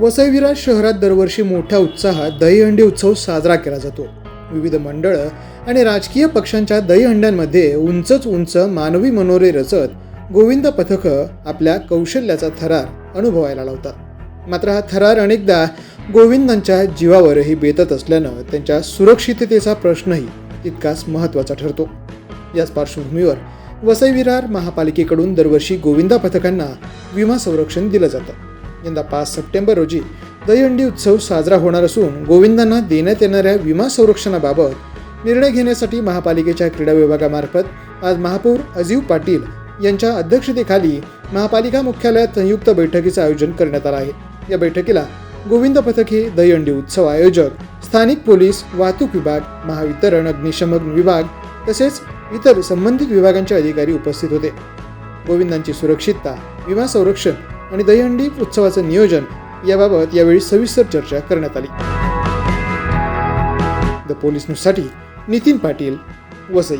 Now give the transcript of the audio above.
वसई विरार शहरात दरवर्षी मोठ्या उत्साहात दहीहंडी उत्सव साजरा केला जातो. विविध मंडळं आणि राजकीय पक्षांच्या दहीहंड्यांमध्ये उंचच उंच मानवी मनोरे रचत गोविंद पथकं आपल्या कौशल्याचा थरार अनुभवायला लावतात. मात्र हा थरार अनेकदा गोविंदांच्या जीवावरही बेतत असल्यानं त्यांच्या सुरक्षिततेचा प्रश्नही तितकाच महत्त्वाचा ठरतो. याच पार्श्वभूमीवर वसई विरार महापालिकेकडून दरवर्षी गोविंदा पथकांना विमा संरक्षण दिलं जातं. यंदा 5 सप्टेंबर रोजी दहीहंडी उत्सव साजरा होणार असून गोविंदांना देण्यात येणाऱ्या विमा संरक्षणाबाबत निर्णय घेण्यासाठी महापालिकेच्या क्रीडा विभागामार्फत आज महापौर अजीव पाटील यांच्या अध्यक्षतेखाली महापालिका मुख्यालयात संयुक्त बैठकीचं आयोजन करण्यात आलं आहे. या बैठकीला गोविंद पथके, दहीहंडी उत्सव आयोजक, स्थानिक पोलीस, वाहतूक विभाग, महावितरण, अग्निशमन विभाग तसेच इतर संबंधित विभागांचे अधिकारी उपस्थित होते. गोविंदांची सुरक्षितता, विमा संरक्षण आणि दहीहंडी उत्सवाचं नियोजन याबाबत यावेळी सविस्तर चर्चा करण्यात आली. द पोलीस न्यूजसाठी नितीन पाटील, वसई.